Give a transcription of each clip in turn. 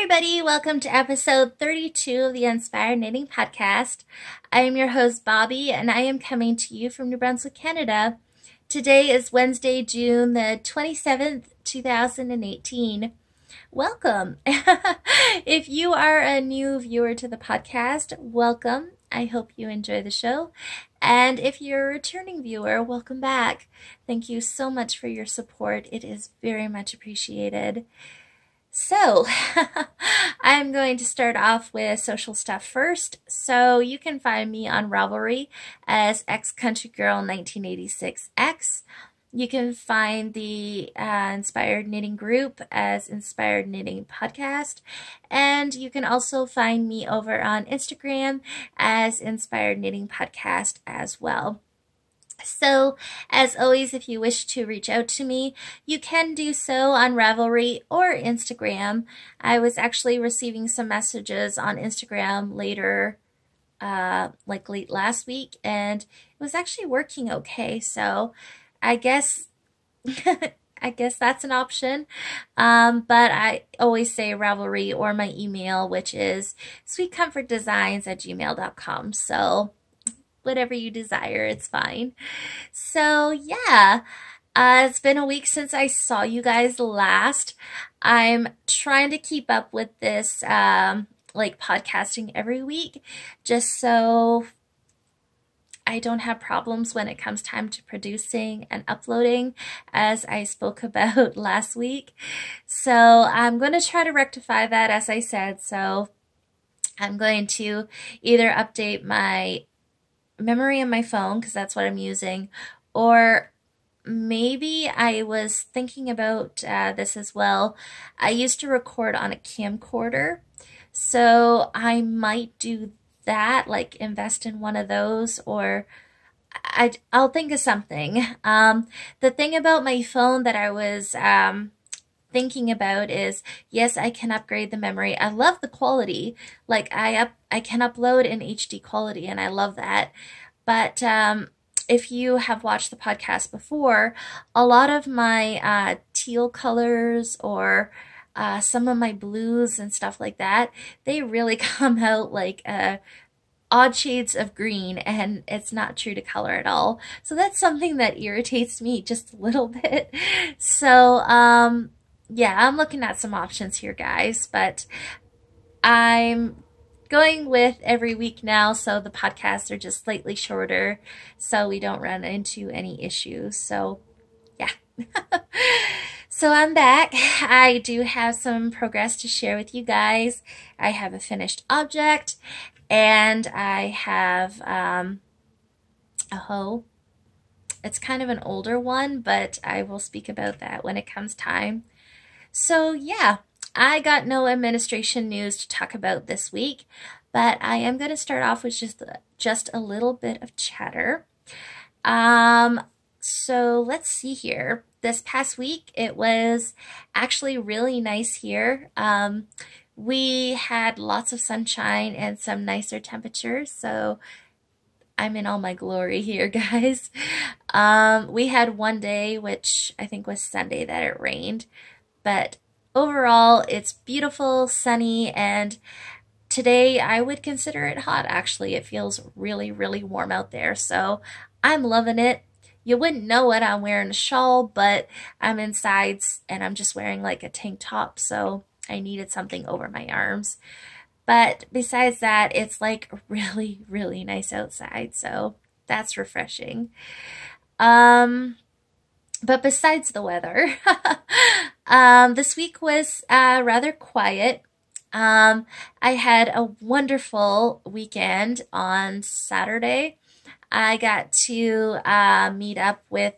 everybody, welcome to episode 32 of the Inspired Knitting Podcast. I am your host, Bobby, and I am coming to you from New Brunswick, Canada. Today is Wednesday, June the 27th, 2018. Welcome. If you are a new viewer to the podcast, welcome. I hope you enjoy the show. And if you're a returning viewer, welcome back. Thank you so much for your support. It is very much appreciated. So, I'm going to start off with social stuff first. So, you can find me on Ravelry as xcountrygirl1986x. You can find the Inspired Knitting group as Inspired Knitting Podcast. And you can also find me over on Instagram as Inspired Knitting Podcast as well. So, as always, if you wish to reach out to me, you can do so on Ravelry or Instagram. I was actually receiving some messages on Instagram later, late last week, and it was actually working okay. So, I guess that's an option. But I always say Ravelry or my email, which is sweetcomfortdesigns@gmail.com. So, whatever you desire, it's fine. So yeah, it's been a week since I saw you guys last. I'm trying to keep up with this, podcasting every week, just so I don't have problems when it comes time to producing and uploading, as I spoke about last week. So I'm going to try to rectify that, as I said. So I'm going to either update my memory on my phone, because that's what I'm using, or maybe I was thinking about this as well. I used to record on a camcorder, so I might do that, like invest in one of those, or I'll think of something. The thing about my phone that I was thinking about is, yes, I can upgrade the memory. I love the quality. Like I can upload in HD quality, and I love that. But if you have watched the podcast before, a lot of my teal colors or some of my blues and stuff like that, they really come out like odd shades of green, and it's not true to color at all. So that's something that irritates me just a little bit. So yeah, I'm looking at some options here, guys, but I'm going with every week now, so the podcasts are just slightly shorter, so we don't run into any issues. So yeah. So I'm back. I do have some progress to share with you guys. I have a finished object, and I have a hoe. It's kind of an older one, but I will speak about that when it comes time. So yeah, I got no administration news to talk about this week, but I am going to start off with just a little bit of chatter. So let's see here. This past week, it was actually really nice here. We had lots of sunshine and some nicer temperatures, so I'm in all my glory here, guys. We had one day, which I think was Sunday, that it rained, but overall, it's beautiful, sunny, and today I would consider it hot, actually. It feels really, really warm out there, so I'm loving it. You wouldn't know it, I'm wearing a shawl, but I'm inside and I'm just wearing like a tank top, so I needed something over my arms. But besides that, it's like really, really nice outside, so that's refreshing. But besides the weather, this week was rather quiet. I had a wonderful weekend on Saturday. I got to meet up with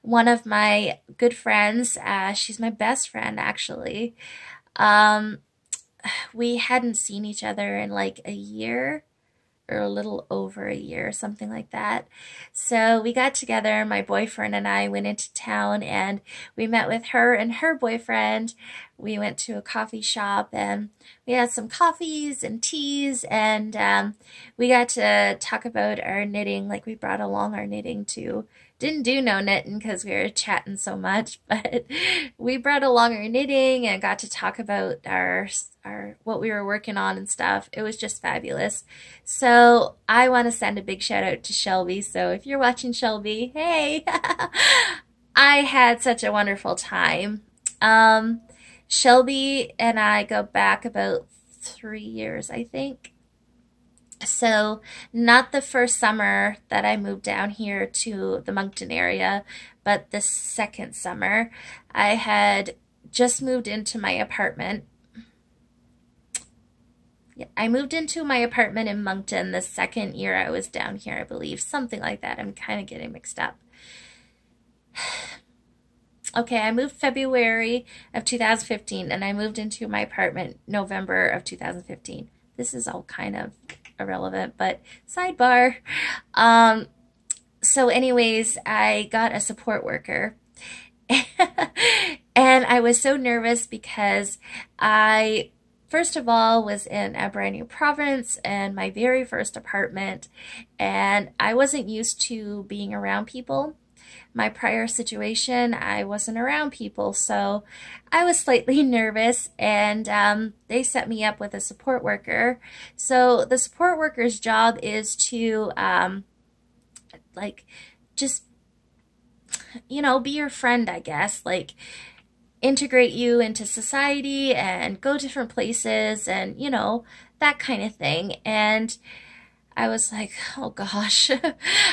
one of my good friends. She's my best friend, actually. We hadn't seen each other in like a year, or a little over a year, something like that. So we got together, my boyfriend and I went into town, and we met with her and her boyfriend. We went to a coffee shop, and we had some coffees and teas, and we got to talk about our knitting. Like, we brought along our knitting to didn't do no knitting because we were chatting so much, but we brought along our knitting and got to talk about our what we were working on and stuff. It was just fabulous. So I want to send a big shout out to Shelby. So if you're watching, Shelby, hey, I had such a wonderful time. Shelby and I go back about 3 years, I think. So not the first summer that I moved down here to the Moncton area, but the second summer. I had just moved into my apartment. Yeah, I moved into my apartment in Moncton the second year I was down here, I believe. Something like that. I'm kind of getting mixed up. Okay, I moved February of 2015, and I moved into my apartment November of 2015. This is all kind of irrelevant, but sidebar. So anyways, I got a support worker. And I was so nervous because I, first of all, was in a brand new province and my very first apartment, and I wasn't used to being around people. My prior situation, I wasn't around people, so I was slightly nervous, and they set me up with a support worker. So the support worker's job is to, like, just, you know, be your friend, I guess, like, integrate you into society and go different places and, you know, that kind of thing. And I was like, oh gosh,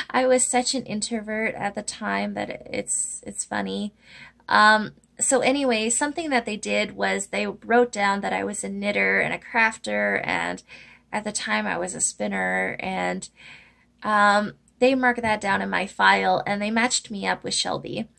I was such an introvert at the time that it's funny. So anyway, something that they did was they wrote down that I was a knitter and a crafter, and at the time I was a spinner, and they marked that down in my file, and they matched me up with Shelby.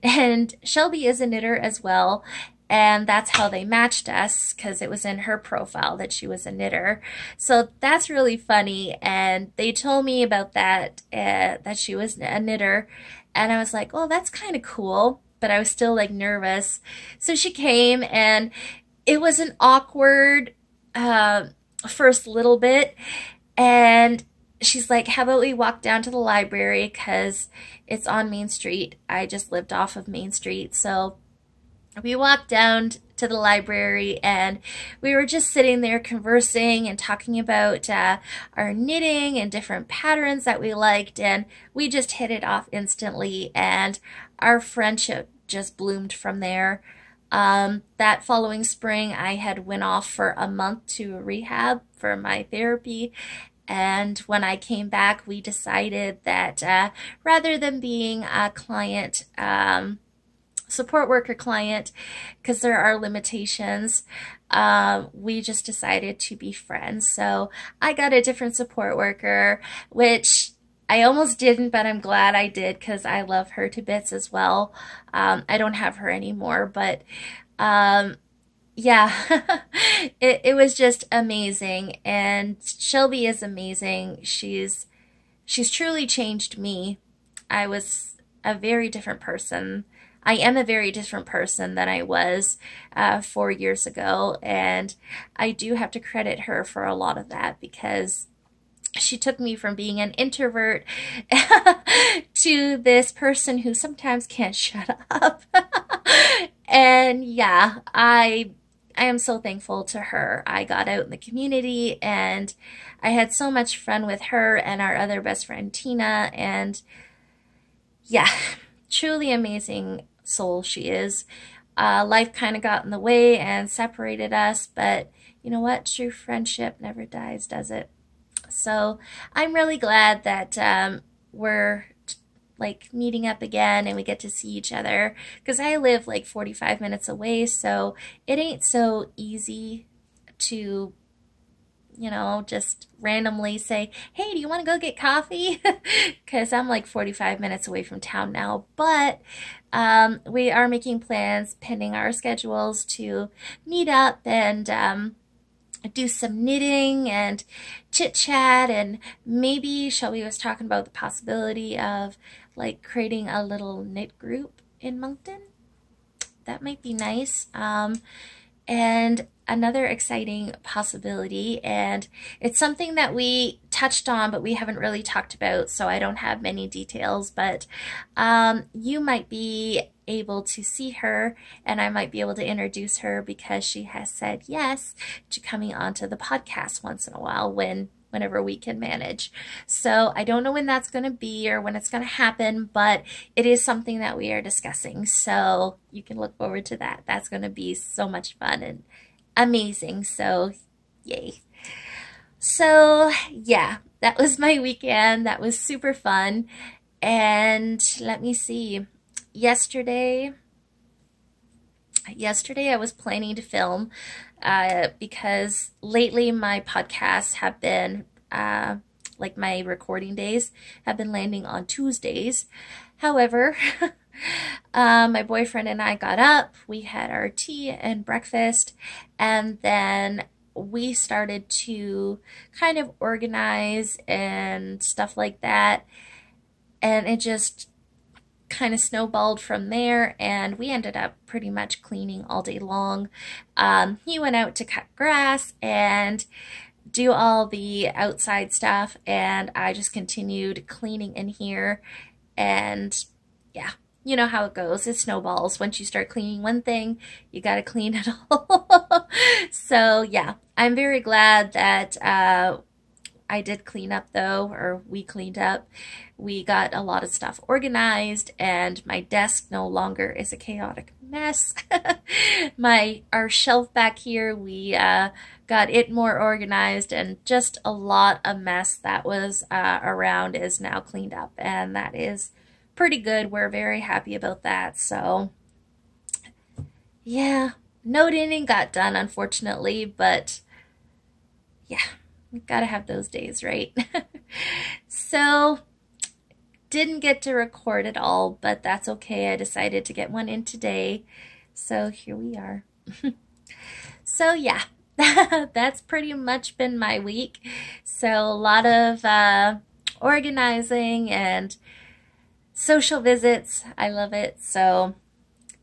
And Shelby is a knitter as well. And that's how they matched us, because it was in her profile that she was a knitter. So that's really funny. And they told me about that, that she was a knitter. And I was like, oh, that's kind of cool. But I was still like nervous. So she came, and it was an awkward first little bit. And she's like, how about we walk down to the library, because it's on Main Street. I just lived off of Main Street. So we walked down to the library, and we were just sitting there conversing and talking about our knitting and different patterns that we liked, and we just hit it off instantly, and our friendship just bloomed from there. That following spring, I had went off for a month to rehab for my therapy, and when I came back, we decided that rather than being a client, support worker client, because there are limitations, we just decided to be friends. So I got a different support worker, which I almost didn't, but I'm glad I did, because I love her to bits as well. I don't have her anymore, but yeah, it was just amazing. And Shelby is amazing. She's truly changed me. I was a very different person. I am a very different person than I was 4 years ago, and I do have to credit her for a lot of that, because she took me from being an introvert to this person who sometimes can't shut up. And yeah, I am so thankful to her. I got out in the community, and I had so much fun with her and our other best friend, Tina, and yeah, truly amazing soul she is. Life kind of got in the way and separated us, but you know what? True friendship never dies, does it? So I'm really glad that we're like meeting up again and we get to see each other, because I live like 45 minutes away, so it ain't so easy to, you know, just randomly say, hey, do you want to go get coffee? Because I'm like 45 minutes away from town now. But we are making plans, pending our schedules, to meet up and do some knitting and chit chat. And maybe Shelby was talking about the possibility of like creating a little knit group in Moncton. That might be nice. And another exciting possibility, and it's something that we touched on but we haven't really talked about, so I don't have many details, but you might be able to see her and I might be able to introduce her because she has said yes to coming onto the podcast once in a while whenever we can manage. So I don't know when that's going to be or when it's going to happen, but it is something that we are discussing. So you can look forward to that. That's going to be so much fun and amazing. So yay. So yeah, that was my weekend. That was super fun. And let me see. Yesterday I was planning to film because lately my podcasts have been, like my recording days have been landing on Tuesdays. However, my boyfriend and I got up, we had our tea and breakfast, and then we started to kind of organize and stuff like that. And it just kind of snowballed from there, and we ended up pretty much cleaning all day long. He went out to cut grass and do all the outside stuff, and I just continued cleaning in here. And yeah, you know how it goes. It snowballs. Once you start cleaning one thing, you got to clean it all. So yeah, I'm very glad that I did clean up though, or we cleaned up. We got a lot of stuff organized, and my desk no longer is a chaotic mess. Our shelf back here, we got it more organized, and just a lot of mess that was around is now cleaned up, and that is pretty good. We're very happy about that. So yeah, no knitting got done unfortunately, but yeah, gotta have those days, right? So didn't get to record it all, but that's okay. I decided to get one in today, so here we are. So yeah, that's pretty much been my week. So a lot of organizing and social visits. I love it. So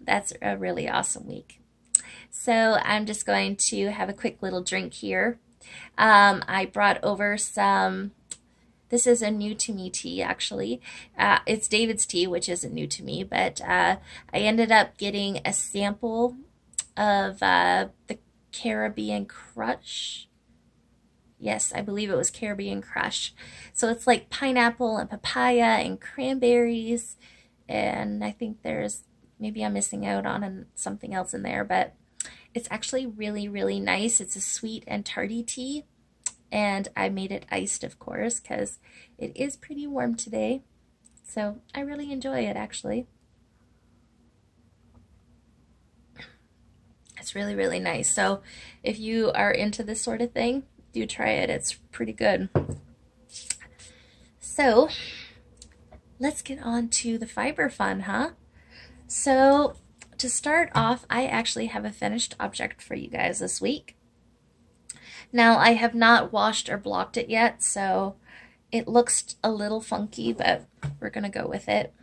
that's a really awesome week. So I'm just going to have a quick little drink here. I brought over some, this is a new to me tea actually. It's David's tea, which isn't new to me, but I ended up getting a sample of the Caribbean Crush. Yes, I believe it was Caribbean Crush. So it's like pineapple and papaya and cranberries, and I think there's, maybe I'm missing out on something else in there, but it's actually really, really nice. It's a sweet and tarty tea, and I made it iced, of course, because it is pretty warm today. So I really enjoy it, actually. It's really, really nice. So if you are into this sort of thing, do try it. It's pretty good. So let's get on to the fiber fun, huh? So to start off, I actually have a finished object for you guys this week. Now, I have not washed or blocked it yet, so it looks a little funky, but we're going to go with it.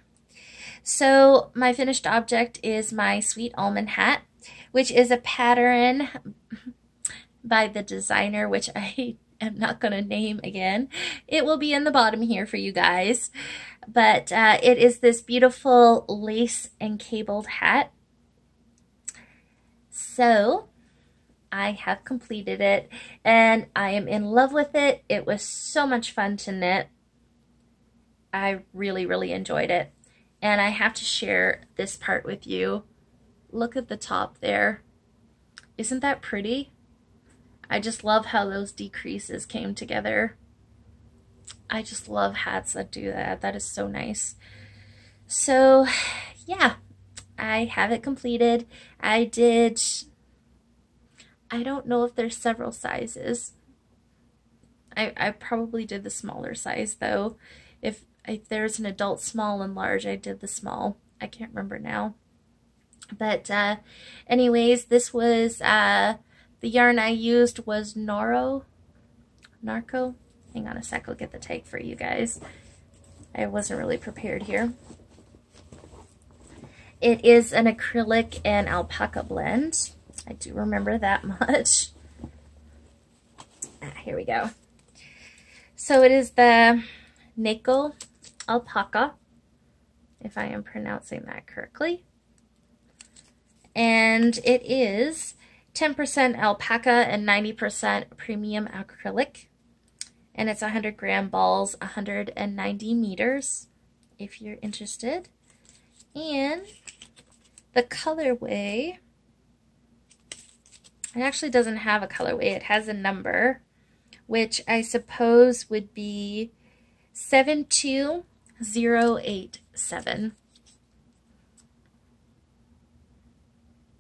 So my finished object is my sweet almond hat, which is a pattern by the designer, which I am not going to name again. It will be in the bottom here for you guys. But it is this beautiful lace and cabled hat. So I have completed it, and I am in love with it. It was so much fun to knit. I really, really enjoyed it. And I have to share this part with you. Look at the top there. Isn't that pretty? I just love how those decreases came together. I just love hats that do that. That is so nice. So yeah, I have it completed. I don't know if there's several sizes. I probably did the smaller size though. If there's an adult small and large, I did the small. I can't remember now. But anyways, this was, the yarn I used was Narco. Hang on a sec, I'll get the tag for you guys. I wasn't really prepared here. It is an acrylic and alpaca blend. I do remember that much. Here we go. So it is the Nako alpaca, if I am pronouncing that correctly. And it is 10% alpaca and 90% premium acrylic. And it's 100 gram balls, 190 meters, if you're interested. And the colorway, it actually doesn't have a colorway. It has a number, which I suppose would be 72087.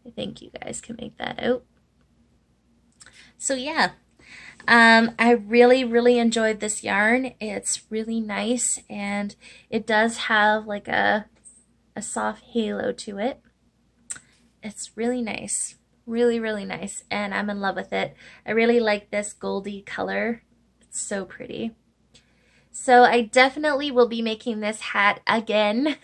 I think you guys can make that out. So yeah, I really enjoyed this yarn. It's really nice, and it does have like a soft halo to it. It's really nice. Really nice, and I'm in love with it. I really like this goldy color. It's so pretty. So I definitely will be making this hat again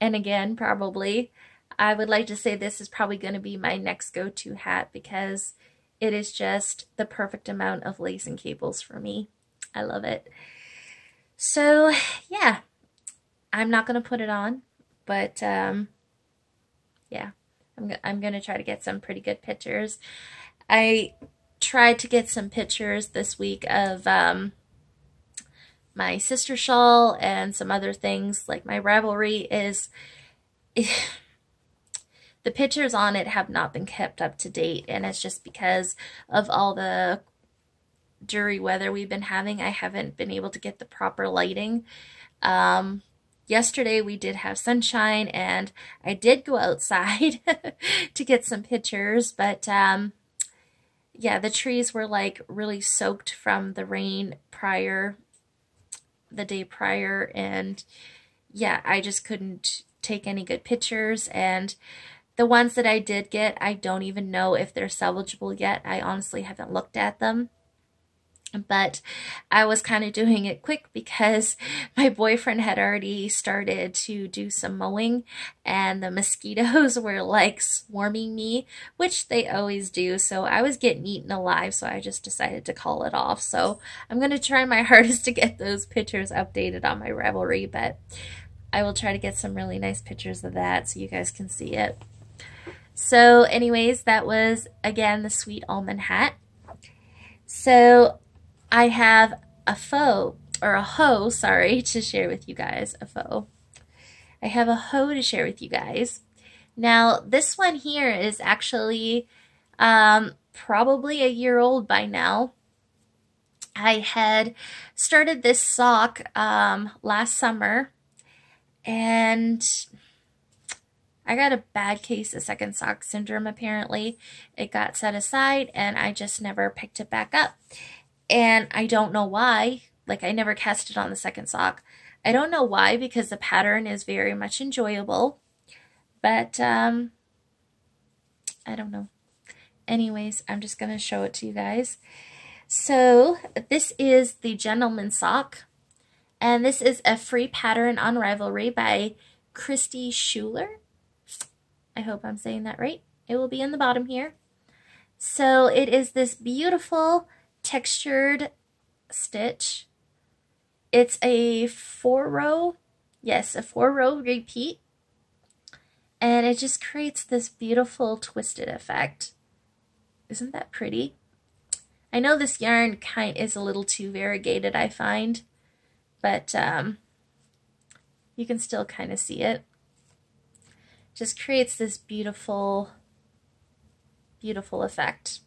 and again, probably. I would like to say this is probably going to be my next go-to hat because it is just the perfect amount of lace and cables for me. I love it. So yeah, I'm not going to put it on, but yeah. I'm going to try to get some pretty good pictures. I tried to get some pictures this week of my sister shawl and some other things. Like my Ravelry is... the pictures on it have not been kept up to date, and it's just because of all the dreary weather we've been having. I haven't been able to get the proper lighting. Yesterday we did have sunshine, and I did go outside to get some pictures, but yeah, the trees were like really soaked from the rain the day prior, and yeah, I just couldn't take any good pictures. And the ones that I did get, I don't even know if they're salvageable yet. I honestly haven't looked at them. But I was kind of doing it quick because my boyfriend had already started to do some mowing, and the mosquitoes were like swarming me, which they always do. So I was getting eaten alive, so I just decided to call it off. So I'm going to try my hardest to get those pictures updated on my Ravelry, but I will try to get some really nice pictures of that so you guys can see it. So anyways, that was, again, the Sweet Almond hat. So I have a hoe, sorry, to share with you guys. I have a hoe to share with you guys. Now, this one here is actually probably a year old by now. I had started this sock last summer, and I got a bad case of second sock syndrome, apparently. It got set aside, and I just never picked it back up. And I don't know why. Like, I never cast it on the second sock. I don't know why, because the pattern is very much enjoyable. But, I don't know. Anyways, I'm just going to show it to you guys. So, this is the gentleman sock. And this is a free pattern on Ravelry by Kristi Schueler. I hope I'm saying that right. It will be in the bottom here. So, it is this beautiful textured stitch. It's a 4-row, yes, a 4-row repeat, and it just creates this beautiful twisted effect. Isn't that pretty? I know this yarn is a little too variegated, I find, but you can still kind of see it. Just creates this beautiful effect.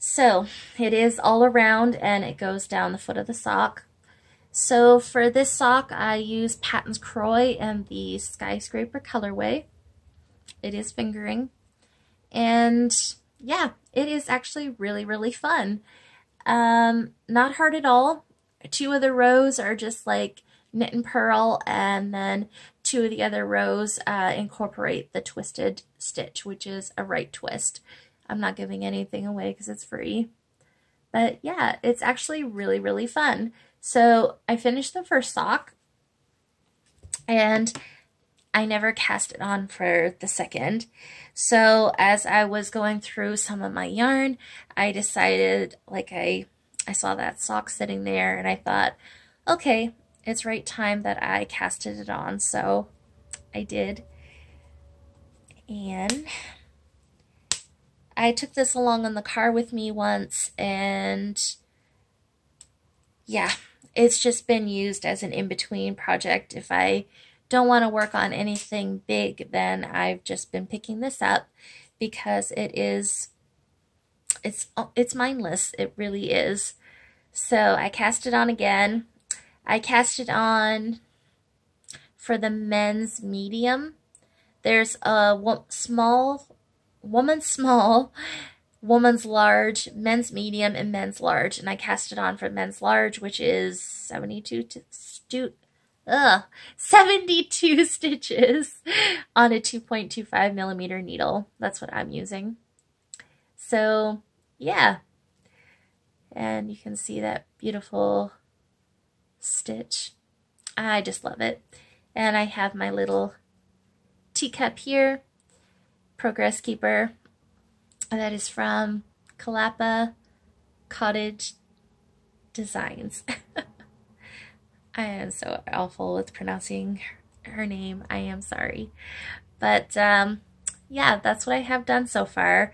So it is all around, and it goes down the foot of the sock. So for this sock, I use Patton's Croy and the Skyscraper colorway. It is fingering, and yeah, it is actually really fun. Not hard at all. 2 of the rows are just like knit and purl, and then 2 of the other rows incorporate the twisted stitch, which is a right twist. I'm not giving anything away because it's free. But yeah, it's actually really fun. So I finished the first sock, and I never cast it on for the second. So as I was going through some of my yarn, I decided, like, I saw that sock sitting there and I thought, okay, it's right time that I casted it on. So I did. And I took this along in the car with me once, and yeah, it's just been used as an in-between project. If I don't want to work on anything big, then I've just been picking this up because it's mindless. It really is. So I cast it on again. I cast it on for the men's medium. There's a woman's small, woman's large, men's medium, and men's large. And I cast it on for men's large, which is 72 stitches on a 2.25 millimeter needle. That's what I'm using. So, yeah. And you can see that beautiful stitch. I just love it. And I have my little teacup here, Progress Keeper, that is from Kalapa Cottage Designs. I am so awful with pronouncing her name. I am sorry. But yeah, that's what I have done so far.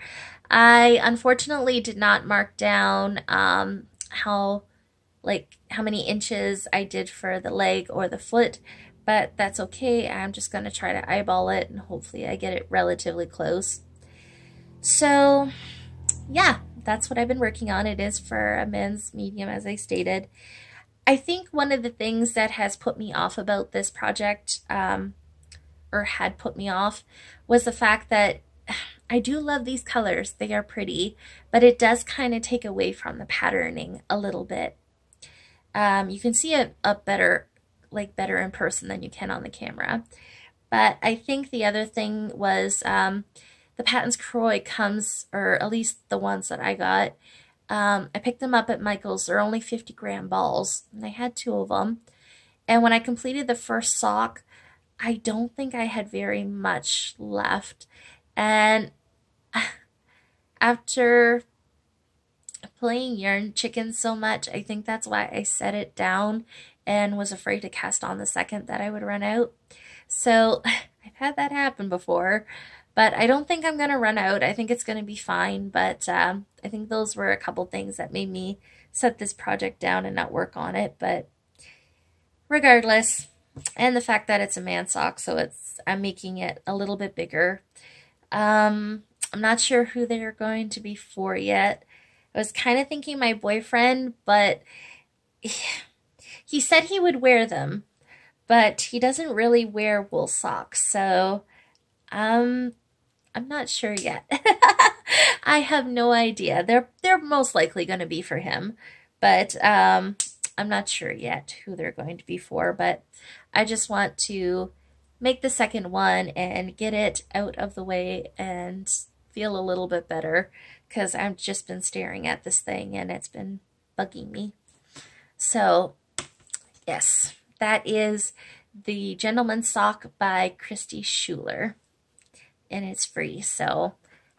I unfortunately did not mark down how many inches I did for the leg or the foot, but that's okay. I'm just going to try to eyeball it and hopefully I get it relatively close. So yeah, that's what I've been working on. It is for a men's medium, as I stated. I think one of the things that has put me off about this project, or had put me off, was the fact that I do love these colors. They are pretty, but it does kind of take away from the patterning a little bit. You can see it better in person than you can on the camera. But I think the other thing was the Patons Croy comes, or at least the ones that I got, I picked them up at Michael's. They're only 50-gram balls, and I had 2 of them. And when I completed the first sock, I don't think I had very much left. And after playing Yarn Chicken so much, I think that's why I set it down and was afraid to cast on the second that I would run out. So I've had that happen before, but I don't think I'm going to run out. I think it's going to be fine, but I think those were a couple things that made me set this project down and not work on it. But regardless, and the fact that it's a man sock, so I'm making it a little bit bigger. I'm not sure who they're going to be for yet. I was kind of thinking my boyfriend, but he said he would wear them, but he doesn't really wear wool socks, so I'm not sure yet. I have no idea. They're most likely going to be for him, but I'm not sure yet who they're going to be for. But I just want to make the second one and get it out of the way and feel a little bit better, because I've just been staring at this thing and it's been bugging me. So yes, that is the Gentleman's Sock by Kristi Schueler, and it's free. So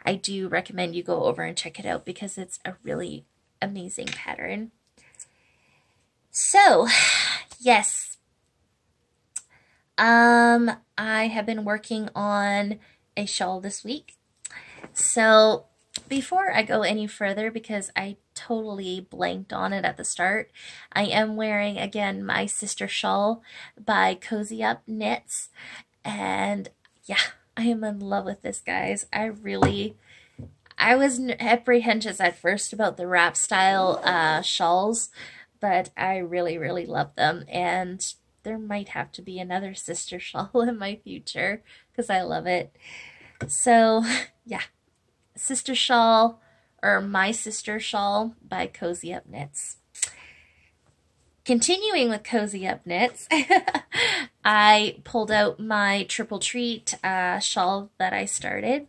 I do recommend you go over and check it out because it's a really amazing pattern. So yes, I have been working on a shawl this week. So before I go any further, because I totally blanked on it at the start, I am wearing again my sister shawl by Cozyupknits, and yeah, I am in love with this, guys. I was apprehensive at first about the wrap style shawls, but I really love them, and there might have to be another sister shawl in my future because I love it. So yeah, sister shawl, or my sister shawl by Cozyupknits. Continuing with Cozyupknits, I pulled out my triple treat shawl that I started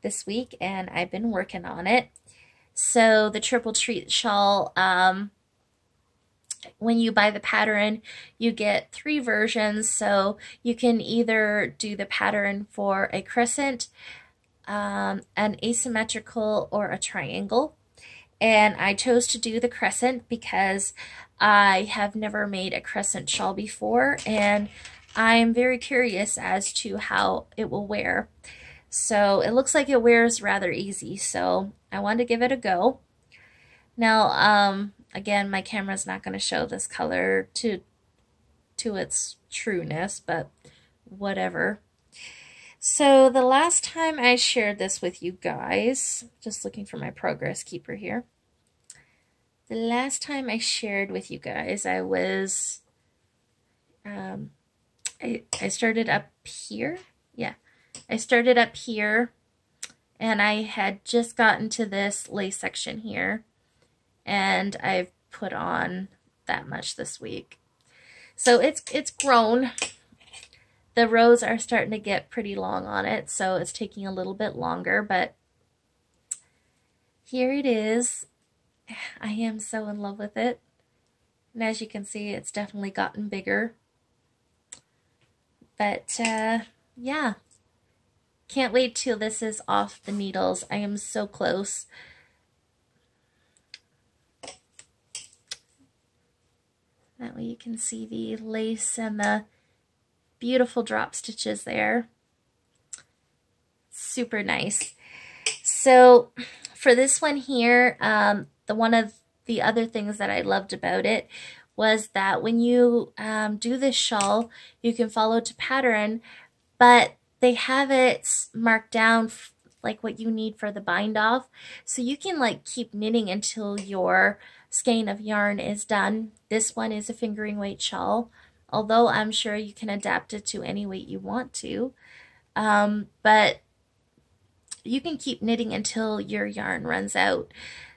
this week, and I've been working on it. So the triple treat shawl when you buy the pattern, you get 3 versions. So you can either do the pattern for a crescent, an asymmetrical, or a triangle. And I chose to do the crescent because I have never made a crescent shawl before, and I'm very curious as to how it will wear. So it looks like it wears rather easy, so I wanted to give it a go. Now, again, my camera's not going to show this color to its trueness, but whatever. So the last time I shared this with you guys, just looking for my progress keeper here. The last time I shared with you guys, I was, I started up here. Yeah, I started up here, and I had just gotten to this lace section here, and I've put on that much this week. So it's grown. The rows are starting to get pretty long on it, so it's taking a little bit longer, but here it is. I am so in love with it. And as you can see, it's definitely gotten bigger. But yeah, can't wait till this is off the needles. I am so close. That way you can see the lace and the beautiful drop stitches there. Super nice. So for this one here, one of the other things that I loved about it was that when you do this shawl, you can follow to pattern, but they have it marked down like what you need for the bind off. So you can like keep knitting until your skein of yarn is done. This one is a fingering weight shawl, although I'm sure you can adapt it to any weight you want to. But you can keep knitting until your yarn runs out.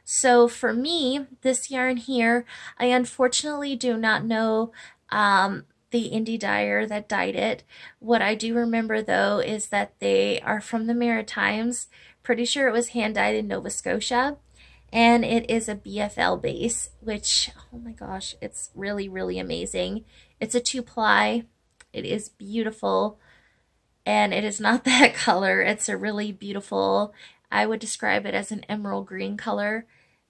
So for me, this yarn here, I unfortunately do not know the indie dyer that dyed it. What I do remember though is that they are from the Maritimes. Pretty sure it was hand dyed in Nova Scotia. And it is a BFL base, which, oh my gosh, it's really, really amazing. It's a 2-ply. It is beautiful. And it is not that color. It's a really beautiful, I would describe it as an emerald green color.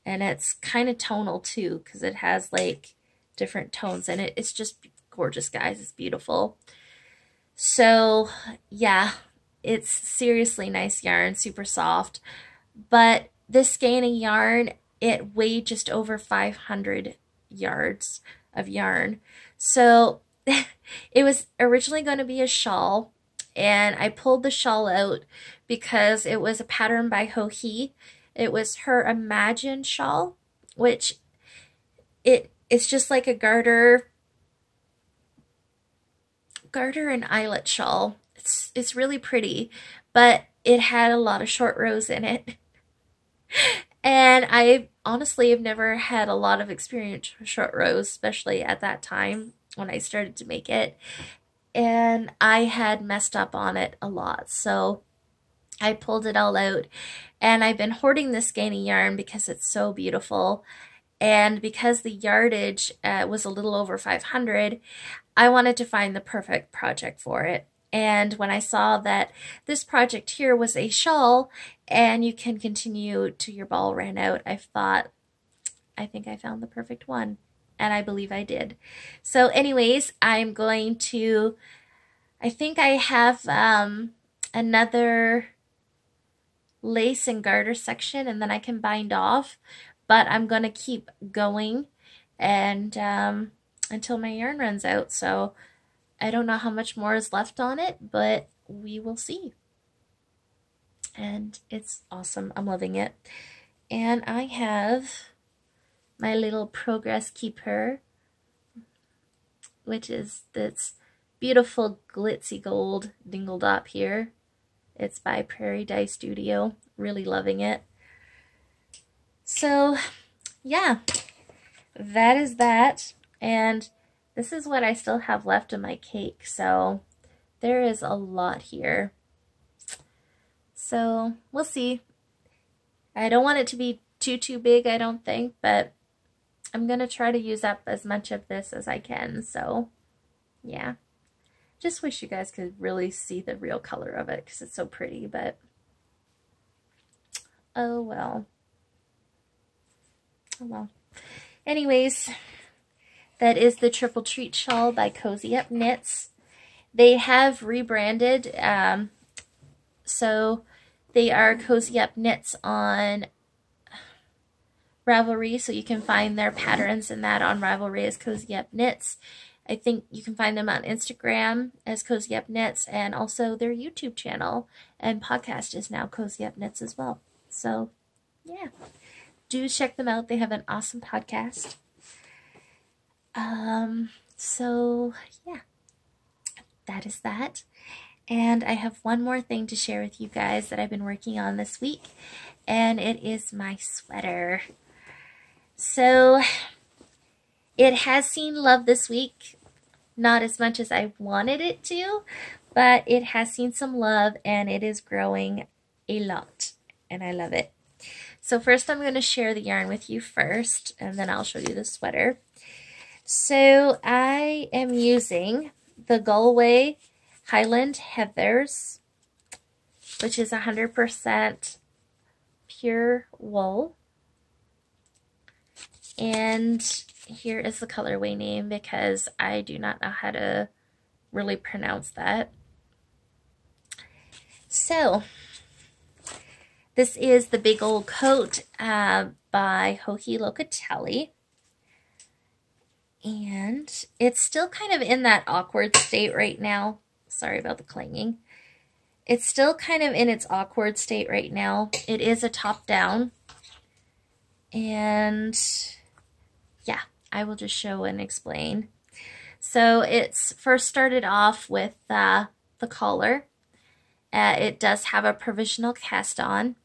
And it's kind of tonal too, because it has like different tones in it. It's just gorgeous, guys. It's beautiful. So yeah, it's seriously nice yarn, super soft. But this skein of yarn, it weighed just over 500 yards of yarn. So it was originally going to be a shawl, and I pulled the shawl out because it was a pattern by Joji. It was her Imagine shawl, which it's just like a garter and eyelet shawl. It's really pretty, but it had a lot of short rows in it. And I honestly have never had a lot of experience with short rows, especially at that time when I started to make it. And I had messed up on it a lot. So I pulled it all out. And I've been hoarding this skein of yarn because it's so beautiful. And because the yardage was a little over 500, I wanted to find the perfect project for it. And when I saw that this project here was a shawl and you can continue till your ball ran out, I thought, I think I found the perfect one. And I believe I did. So anyways, I'm going to, I think I have another lace and garter section, and then I can bind off. But I'm going to keep going and until my yarn runs out. So I don't know how much more is left on it, but we will see. And it's awesome. I'm loving it. And I have my little progress keeper, which is this beautiful glitzy gold dingle dop here. It's by Prairie Dye Studio. Really loving it. So yeah, that is that. And this is what I still have left of my cake. So there is a lot here. So we'll see. I don't want it to be too big, I don't think, but I'm going to try to use up as much of this as I can. So yeah, just wish you guys could really see the real color of it because it's so pretty, but oh well. Oh well. Anyways, that is the Triple Treat Shawl by Cozyupknits. They have rebranded, so they are Cozyupknits on Ravelry, so you can find their patterns in that on Ravelry as Cozyupknits. I think you can find them on Instagram as Cozyupknits, and also their YouTube channel and podcast is now Cozyupknits as well. So, yeah, do check them out. They have an awesome podcast. So, yeah, that is that. And I have one more thing to share with you guys that I've been working on this week, and it is my sweater. So it has seen love this week, not as much as I wanted it to, but it has seen some love and it is growing a lot and I love it. So first I'm going to share the yarn with you first and then I'll show you the sweater. So I am using the Galway Highland Heathers, which is 100% pure wool. And here is the colorway name because I do not know how to really pronounce that. So, this is the Big Old Coat by Locatelli. And it's still kind of in that awkward state right now. Sorry about the clanging. It's still kind of in its awkward state right now. It is a top down. And yeah, I will just show and explain. So it's first started off with the collar. It does have a provisional cast on.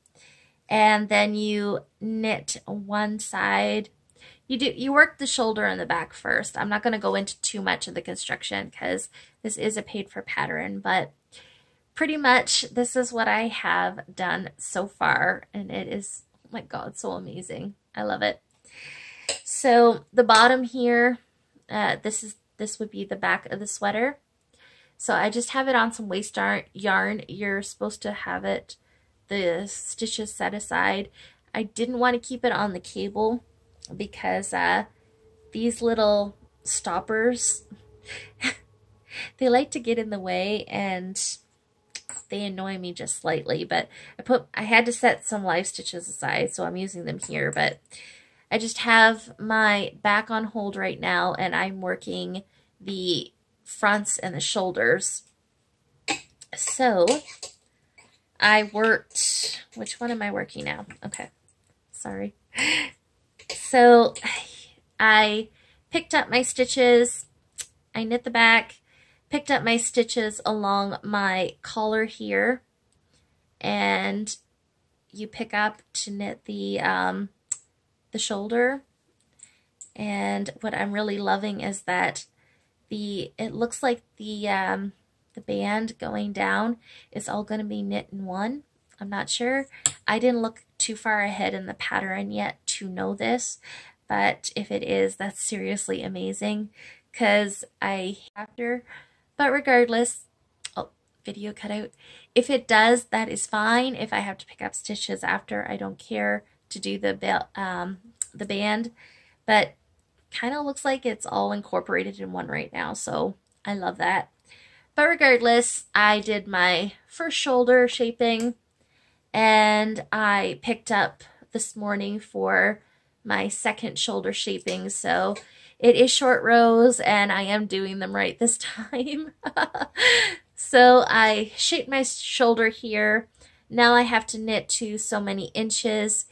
And then you knit one side. You work the shoulder and the back first. I'm not going to go into too much of the construction because this is a paid for pattern, but pretty much this is what I have done so far, and it is, oh my God, so amazing. I love it. So the bottom here, this would be the back of the sweater. So I just have it on some waste yarn. You're supposed to have it, the stitches set aside. I didn't want to keep it on the cable because these little stoppers, they like to get in the way and they annoy me just slightly, but I had to set some live stitches aside, so I'm using them here, but I just have my back on hold right now and I'm working the fronts and the shoulders. So I worked, which one am I working now? Okay, sorry. So I picked up my stitches, I knit the back, picked up my stitches along my collar here, and you pick up to knit the shoulder. And what I'm really loving is that it looks like the band going down is all going to be knit in one. I'm not sure. I didn't look too far ahead in the pattern yet to know this, but if it is, that's seriously amazing because but regardless, oh, video cut out. If it does, that is fine. If I have to pick up stitches after, I don't care to do the band, but kind of looks like it's all incorporated in one right now, so I love that. But regardless, I did my first shoulder shaping, and I picked up this morning for my second shoulder shaping, so it is short rows, and I am doing them right this time. So I shaped my shoulder here. Now I have to knit to so many inches,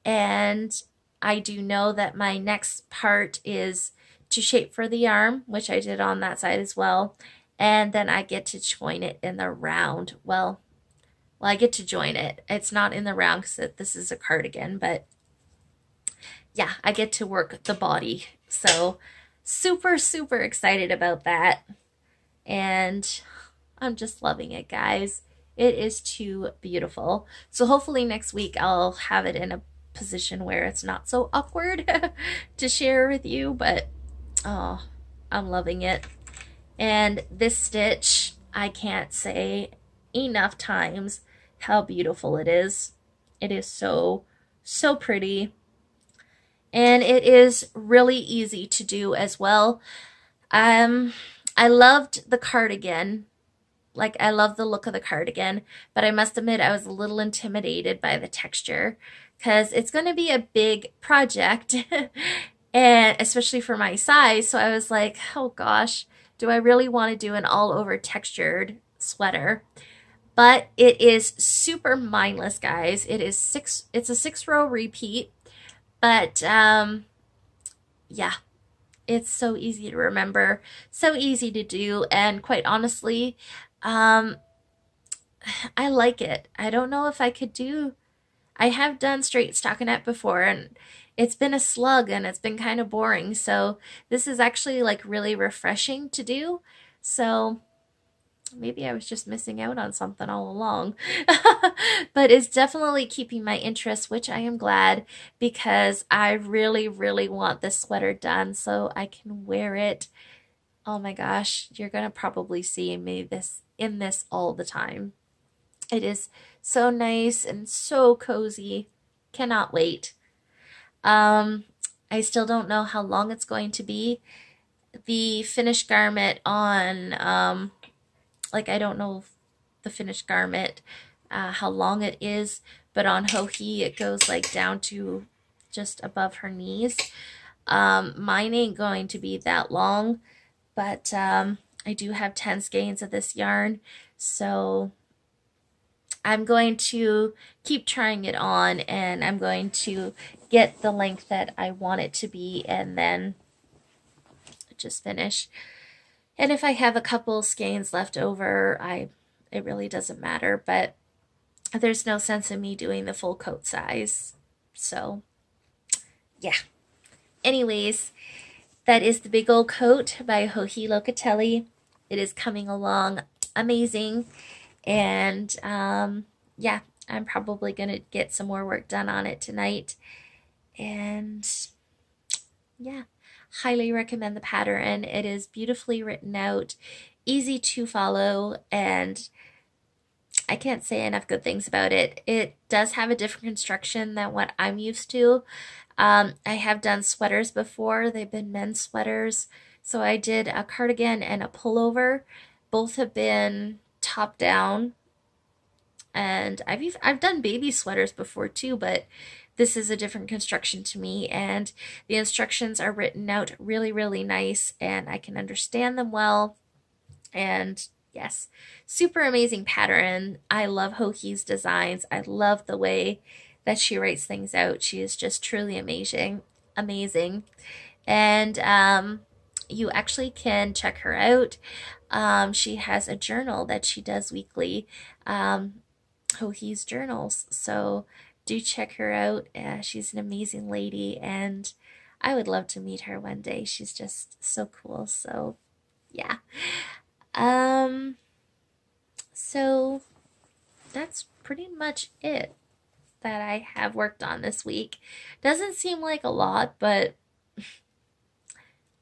and I do know that my next part is to shape for the arm, which I did on that side as well, and then I get to join it in the round. Well, I get to join it. It's not in the round because this is a cardigan, but yeah, I get to work the body. So super, super excited about that. And I'm just loving it, guys. It is too beautiful. So hopefully next week I'll have it in a position where it's not so awkward to share with you, but oh, I'm loving it. And this stitch, I can't say enough times how beautiful it is. It is so, so pretty. And it is really easy to do as well. I loved the cardigan. Like, I love the look of the cardigan, but I must admit I was a little intimidated by the texture because it's going to be a big project, and especially for my size. So I was like, oh gosh, do I really want to do an all over textured sweater? But it is super mindless, guys. It's a 6-row repeat, but yeah, it's so easy to remember, so easy to do, and quite honestly, I like it. I don't know if I could do, I have done straight stockinette before, and it's been a slug and it's been kind of boring. So this is actually like really refreshing to do. So maybe I was just missing out on something all along. But it's definitely keeping my interest, which I am glad, because I really, really want this sweater done so I can wear it. Oh my gosh, you're going to probably see me in this all the time. It is so nice and so cozy. Cannot wait. I still don't know how long it's going to be. The finished garment on, like, I don't know the finished garment, how long it is, but on Hohi it goes like down to just above her knees. Mine ain't going to be that long, but I do have 10 skeins of this yarn, so I'm going to keep trying it on, and I'm going to get the length that I want it to be, and then just finish. And if I have a couple skeins left over, it really doesn't matter, but there's no sense in me doing the full coat size. So yeah. Anyways, that is the big old coat by Joji Locatelli. It is coming along amazing. And yeah, I'm probably going to get some more work done on it tonight. And yeah, highly recommend the pattern. It is beautifully written out, easy to follow, and I can't say enough good things about it. It does have a different construction than what I'm used to. I have done sweaters before. They've been men's sweaters. So I did a cardigan and a pullover. Both have been top down. And I've done baby sweaters before too, but this is a different construction to me, and the instructions are written out really, really nice, and I can understand them well. And yes, super amazing pattern. I love Hoki's designs. I love the way that she writes things out. She is just truly amazing. And you actually can check her out. She has a journal that she does weekly, Hoki's journals. So do check her out. She's an amazing lady, and I would love to meet her one day. She's just so cool. So yeah. So that's pretty much it that I have worked on this week. Doesn't seem like a lot, but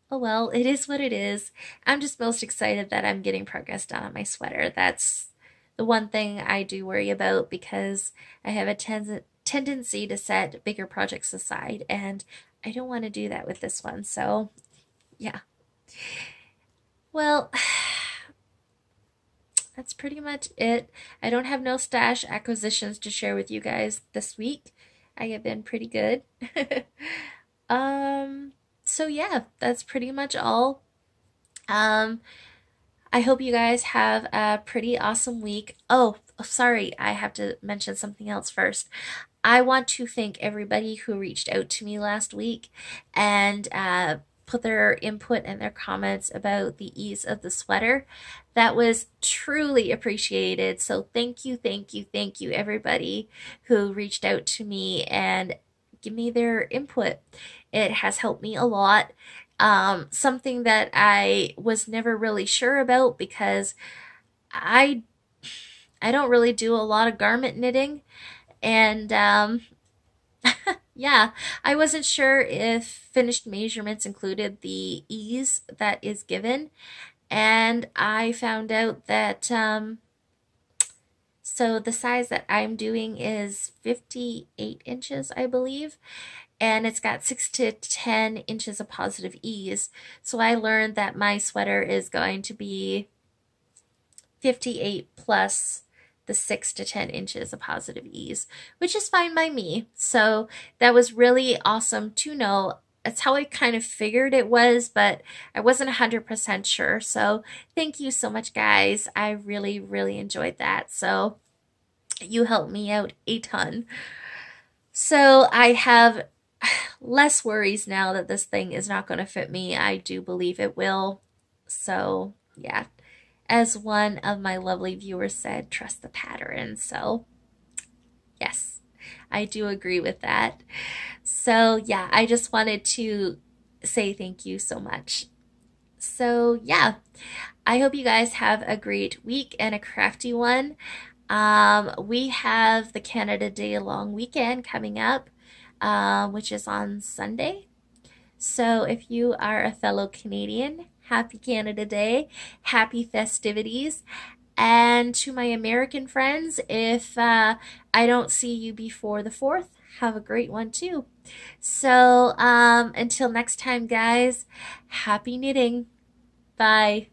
oh well, it is what it is. I'm just most excited that I'm getting progress done on my sweater. That's the one thing I do worry about, because I have a tendency to set bigger projects aside, and I don't want to do that with this one. So yeah. Well, that's pretty much it. I don't have no stash acquisitions to share with you guys this week. I have been pretty good. So yeah, that's pretty much all. I hope you guys have a pretty awesome week. Oh, sorry, I have to mention something else first. I want to thank everybody who reached out to me last week and put their input and their comments about the ease of the sweater. That was truly appreciated. So thank you, everybody who reached out to me and give me their input. It has helped me a lot. Something that I was never really sure about, because I don't really do a lot of garment knitting, and Yeah, I wasn't sure if finished measurements included the ease that is given, and I found out that so the size that I'm doing is 58 inches, I believe, and it's got 6 to 10 inches of positive ease. So I learned that my sweater is going to be 58 plus the 6 to 10 inches of positive ease, which is fine by me. So that was really awesome to know. That's how I kind of figured it was, but I wasn't 100% sure. So thank you so much, guys. I really, really enjoyed that. So you helped me out a ton. So I have less worries now that this thing is not going to fit me. I do believe it will. So yeah, as one of my lovely viewers said, trust the pattern. So yes, I do agree with that. So yeah, I just wanted to say thank you so much. So yeah, I hope you guys have a great week and a crafty one. We have the Canada Day long weekend coming up, which is on Sunday. So if you are a fellow Canadian, happy Canada Day, happy festivities. And to my American friends, if I don't see you before the 4th, have a great one too. So until next time, guys, happy knitting. Bye.